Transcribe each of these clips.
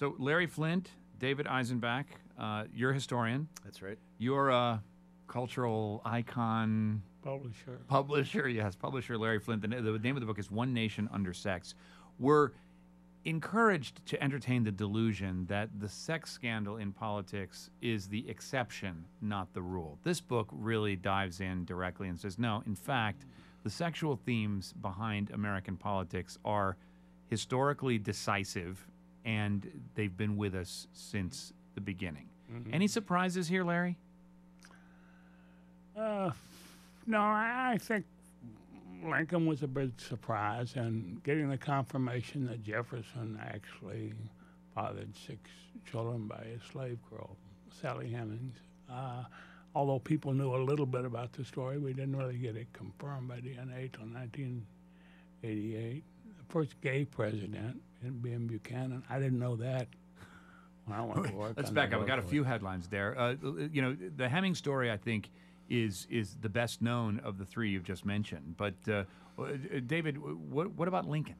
So Larry Flynt, David Eisenbach, you're a historian. That's right. You're a cultural icon. Publisher, yes, publisher Larry Flynt. The name of the book is One Nation Under Sex. We're encouraged to entertain the delusion that the sex scandal in politics is the exception, not the rule. This book really dives in directly and says, no, in fact, the sexual themes behind American politics are historically decisive, and they've been with us since the beginning. Mm-hmm. Any surprises here, Larry? No, I think Lincoln was a big surprise, and getting the confirmation that Jefferson actually fathered 6 children by a slave girl, Sally Hemings. Although people knew a little bit about the story, we didn't really get it confirmed by DNA until 1988. The first gay president, being Buchanan, I didn't know that when I went to work. Let's back up. We got a few headlines there. The Hemings story, I think, is the best known of the 3 you've just mentioned. But David, what about Lincoln?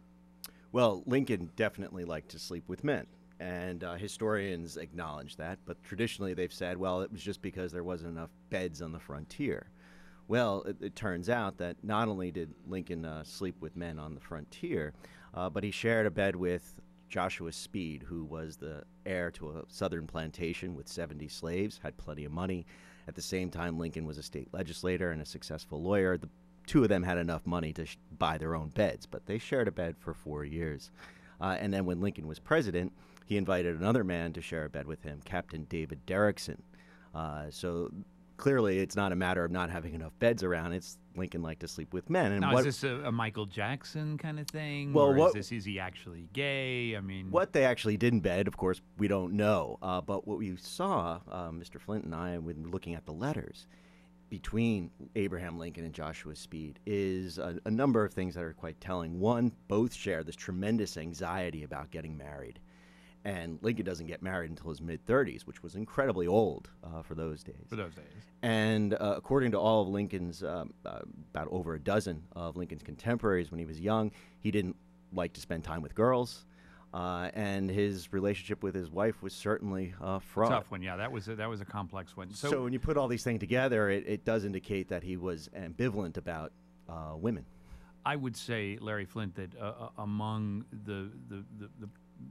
Well, Lincoln definitely liked to sleep with men, and historians acknowledge that. But traditionally, they've said, well, it was just because there wasn't enough beds on the frontier. Well, it turns out that not only did Lincoln sleep with men on the frontier, but he shared a bed with Joshua Speed, who was the heir to a southern plantation with 70 slaves, had plenty of money. At the same time, Lincoln was a state legislator and a successful lawyer. The 2 of them had enough money to buy their own beds, but they shared a bed for 4 years. And then when Lincoln was president, he invited another man to share a bed with him, Captain David Derrickson. So clearly it's not a matter of not having enough beds around. It's Lincoln liked to sleep with men. And now, is this a Michael Jackson kind of thing? Well, or is he actually gay? I mean, what they actually did in bed, of course, we don't know. But what we saw, Mr. Flynt and I, when looking at the letters between Abraham Lincoln and Joshua Speed, is a number of things that are quite telling. One, both share this tremendous anxiety about getting married. And Lincoln doesn't get married until his mid-30s, which was incredibly old for those days. And according to all of Lincoln's, about over a dozen of Lincoln's contemporaries when he was young, he didn't like to spend time with girls. And his relationship with his wife was certainly fraught. Tough one, yeah. That was a complex one. So when you put all these things together, it does indicate that he was ambivalent about women. I would say, Larry Flynt, that among the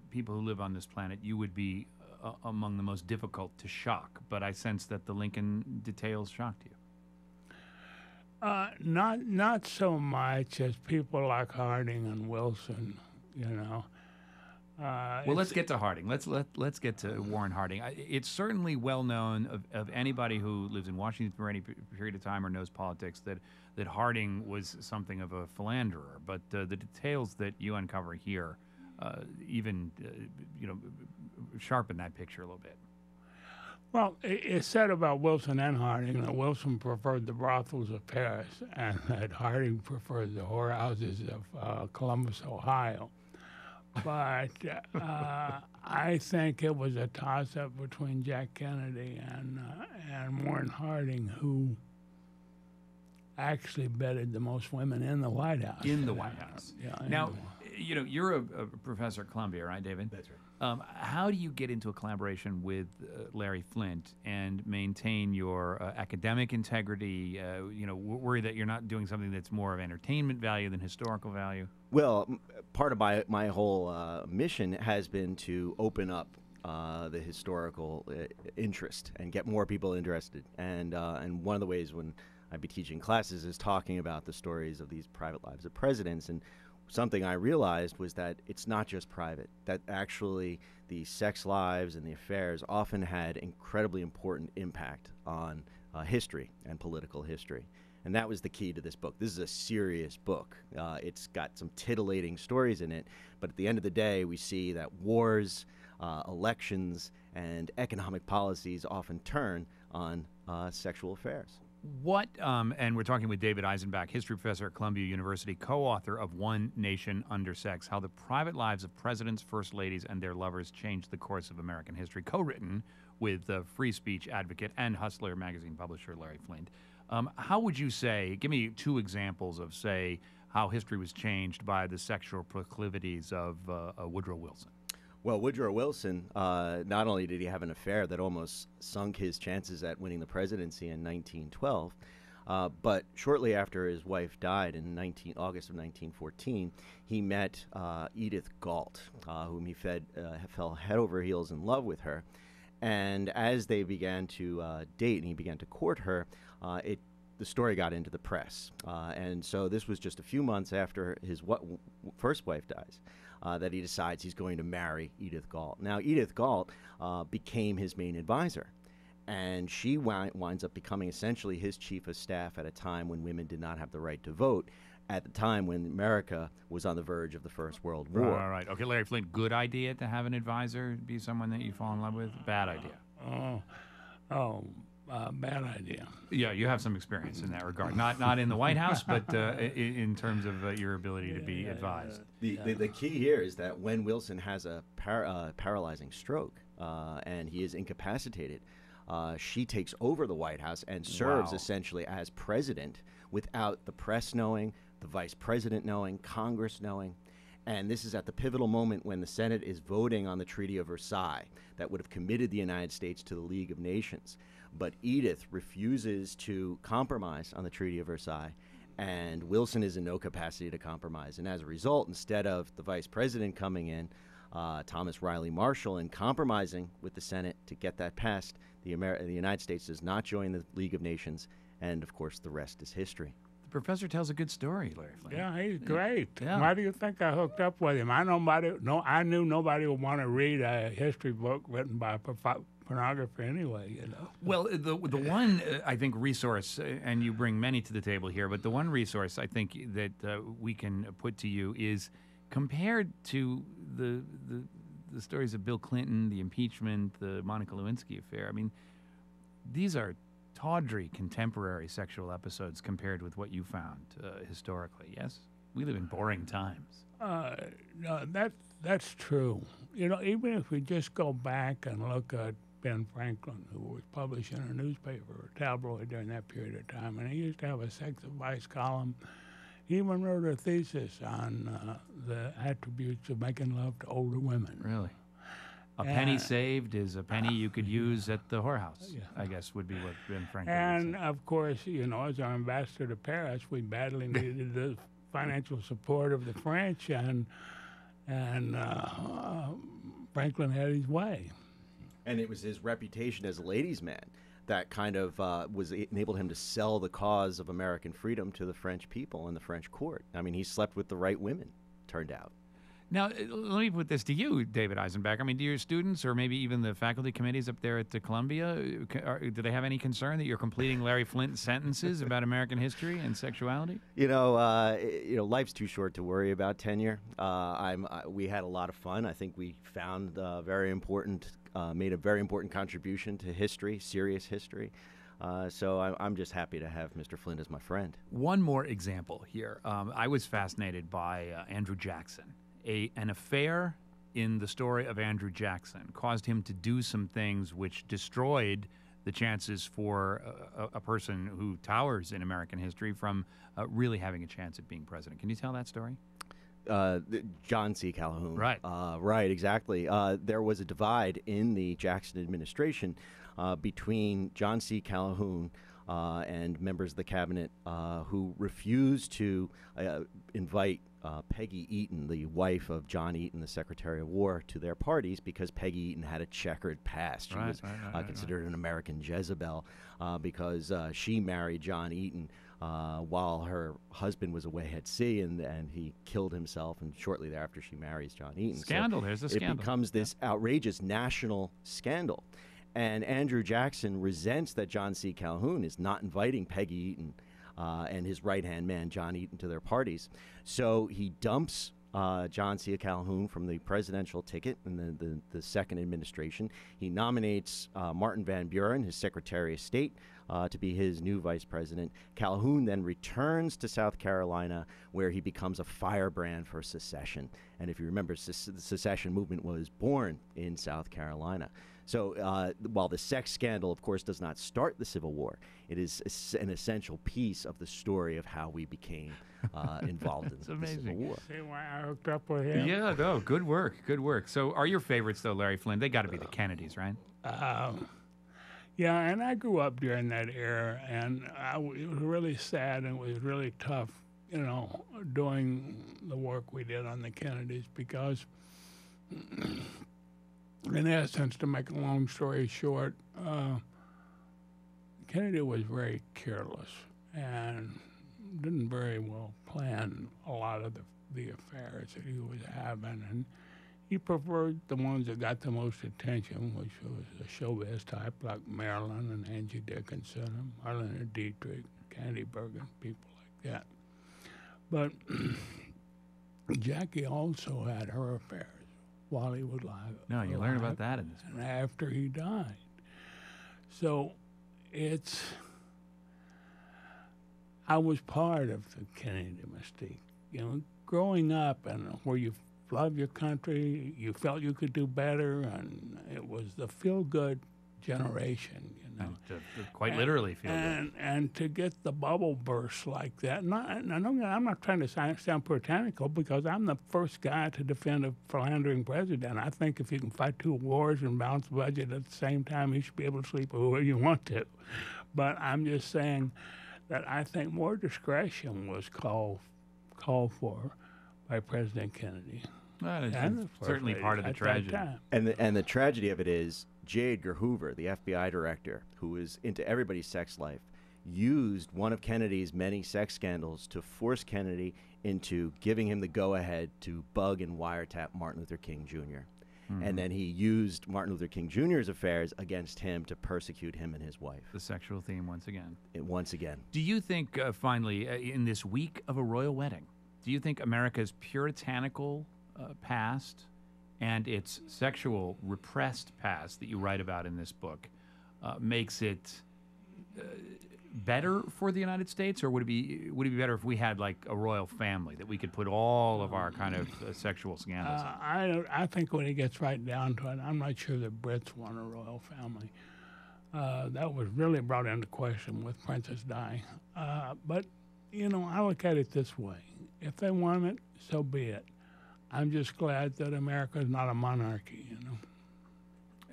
people who live on this planet, you would be among the most difficult to shock. But I sense that the Lincoln details shocked you. Not so much as people like Harding and Wilson, you know. Well, let's get to Harding. Let's get to Warren Harding. It's certainly well known of anybody who lives in Washington for any period of time or knows politics that Harding was something of a philanderer. But the details that you uncover here sharpen that picture a little bit. Well, it's said about Wilson and Harding that Wilson preferred the brothels of Paris and that Harding preferred the whorehouses of Columbus, Ohio. But I think it was a toss-up between Jack Kennedy and Warren Harding, who actually bedded the most women in the White House. In the White House. Yeah. Now, you're a professor at Columbia, right, David? That's right. How do you get into a collaboration with Larry Flynt and maintain your academic integrity? Worry that you're not doing something that's more of entertainment value than historical value? Well, part of my whole mission has been to open up the historical interest and get more people interested. And one of the ways when I'd be teaching classes is talking about the stories of these private lives of presidents. And something I realized was that it's not just private, that actually the sex lives and the affairs often had incredibly important impact on history and political history. And that was the key to this book. This is a serious book. It's got some titillating stories in it, but at the end of the day, we see that wars, elections, and economic policies often turn on sexual affairs. What, and we're talking with David Eisenbach, history professor at Columbia University, co-author of One Nation Under Sex, How the Private Lives of Presidents, First Ladies, and Their Lovers Changed the Course of American History, co-written with free speech advocate and Hustler magazine publisher Larry Flynt. How would you say, give me 2 examples of, say, how history was changed by the sexual proclivities of Woodrow Wilson? Well, Woodrow Wilson, not only did he have an affair that almost sunk his chances at winning the presidency in 1912, but shortly after his wife died in August of 1914, he met Edith Galt, whom he fell head over heels in love with her. And as they began to date and he began to court her, the story got into the press. And so this was just a few months after his first wife dies. That he decides he's going to marry Edith Galt. Now, Edith Galt became his main advisor, and she winds up becoming essentially his chief of staff at a time when women did not have the right to vote, at the time when America was on the verge of the First World War. Right. Okay, Larry Flynt, good idea to have an advisor be someone that you fall in love with? Bad idea? Bad idea. Yeah, you have some experience in that regard. Not in the White House, but in terms of your ability to be advised. The key here is that when Wilson has a paralyzing stroke and he is incapacitated, she takes over the White House and serves essentially as president without the press knowing, the vice president knowing, Congress knowing. And this is at the pivotal moment when the Senate is voting on the Treaty of Versailles that would have committed the United States to the League of Nations. But Edith refuses to compromise on the Treaty of Versailles, and Wilson is in no capacity to compromise. And as a result, instead of the vice president coming in, Thomas Riley Marshall, and compromising with the Senate to get that passed, the United States does not join the League of Nations, and of course the rest is history. The professor tells a good story, Larry Flynt. Yeah, he's great. Yeah. Why do you think I hooked up with him? I knew nobody would want to read a history book written by a pornographer anyway, you know. Well, the one, I think, resource, and you bring many to the table here, but the one resource I think that we can put to you is compared to the stories of Bill Clinton, the impeachment, the Monica Lewinsky affair. I mean, these are tawdry contemporary sexual episodes compared with what you found historically, yes? We live in boring times. No, that's true. You know, even if we just go back and look at Ben Franklin, who was published in a newspaper or tabloid during that period of time, and he used to have a sex advice column. He even wrote a thesis on the attributes of making love to older women. Really? A penny saved is a penny you could use at the whorehouse, I guess would be what Ben Franklin would say. And, of course, you know, as our ambassador to Paris, we badly needed the financial support of the French, and Franklin had his way. And it was his reputation as a ladies' man that kind of enabled him to sell the cause of American freedom to the French people and the French court. I mean, he slept with the right women, turned out. Now, let me put this to you, David Eisenbach. I mean, do your students or maybe even the faculty committees up there at Columbia, do they have any concern that you're completing Larry Flynt sentences about American history and sexuality? You know, life's too short to worry about tenure. We had a lot of fun. I think we found made a very important contribution to history, serious history. So I'm just happy to have Mr. Flynt as my friend. One more example here. I was fascinated by Andrew Jackson. An affair in the story of Andrew Jackson caused him to do some things which destroyed the chances for a person who towers in American history from really having a chance at being president. Can you tell that story? John C. Calhoun. Right. Right, exactly. There was a divide in the Jackson administration between John C. Calhoun and members of the cabinet who refused to invite Peggy Eaton, the wife of John Eaton, the Secretary of War, to their parties because Peggy Eaton had a checkered past. She was considered an American Jezebel because she married John Eaton while her husband was away at sea, and he killed himself, and shortly thereafter she marries John Eaton. Scandal, so there's a scandal. It becomes this outrageous national scandal. And Andrew Jackson resents that John C. Calhoun is not inviting Peggy Eaton and his right-hand man, John Eaton, to their parties. So he dumps John C. Calhoun from the presidential ticket in the second administration. He nominates Martin Van Buren, his Secretary of State, to be his new vice president. Calhoun then returns to South Carolina, where he becomes a firebrand for secession. And if you remember, the secession movement was born in South Carolina. So while the sex scandal, of course, does not start the Civil War, it is an essential piece of the story of how we became involved in the Civil War. See why I hooked up with him? Yeah, no, good work, good work. So are your favorites, though, Larry Flynt? They got to be the Kennedys, right? Yeah, and I grew up during that era, and it was really sad and it was really tough, doing the work we did on the Kennedys because, in essence, to make a long story short, Kennedy was very careless and didn't very well plan a lot of the affairs that he was having, and he preferred the ones that got the most attention, which was the showbiz type like Marilyn and Angie Dickinson and Marlene Dietrich, Candy Bergen, people like that. But Jackie also had her affairs while he was alive. No, you learn about that in this book. And after he died. So I was part of the Kennedy mystique. Growing up and where you love your country, you felt you could do better, and it was the feel-good generation, Quite literally feel good. And to get the bubble burst like that, I'm not trying to sound puritanical because I'm the first guy to defend a philandering president. I think if you can fight 2 wars and balance the budget at the same time, you should be able to sleep wherever you want to. But I'm just saying that I think more discretion was called for by President Kennedy. Well, it's certainly part of the tragedy. And the tragedy of it is J. Edgar Hoover, the FBI director, who was into everybody's sex life, used one of Kennedy's many sex scandals to force Kennedy into giving him the go-ahead to bug and wiretap Martin Luther King Jr. And then he used Martin Luther King Jr.'s affairs against him to persecute him and his wife. The sexual theme once again. Once again. Do you think, finally, in this week of a royal wedding, do you think America's puritanical past and its sexual repressed past that you write about in this book makes it better for the United States, or would it be better if we had like a royal family that we could put all of our kind of sexual scandals in? I think when it gets right down to it, I'm not sure the Brits want a royal family. That was really brought into question with Princess Di. But I look at it this way: if they want it, so be it. I'm just glad that America is not a monarchy,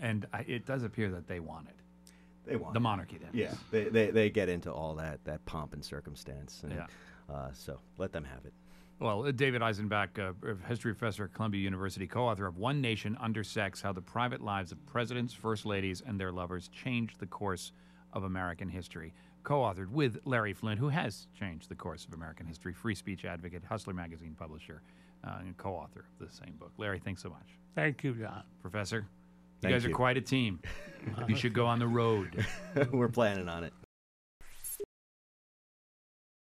And it does appear that they want it. They want the monarchy, then. Yeah, they get into all that pomp and circumstance. And, so let them have it. Well, David Eisenbach, history professor at Columbia University, co-author of One Nation Under Sex, How the Private Lives of Presidents, First Ladies, and Their Lovers Changed the Course of American History. Co-authored with Larry Flynt, who has changed the course of American history, free speech advocate, Hustler magazine publisher, and co-author of the same book. Larry, thanks so much. Thank you, John. Professor, you guys are quite a team. You should go on the road. We're planning on it.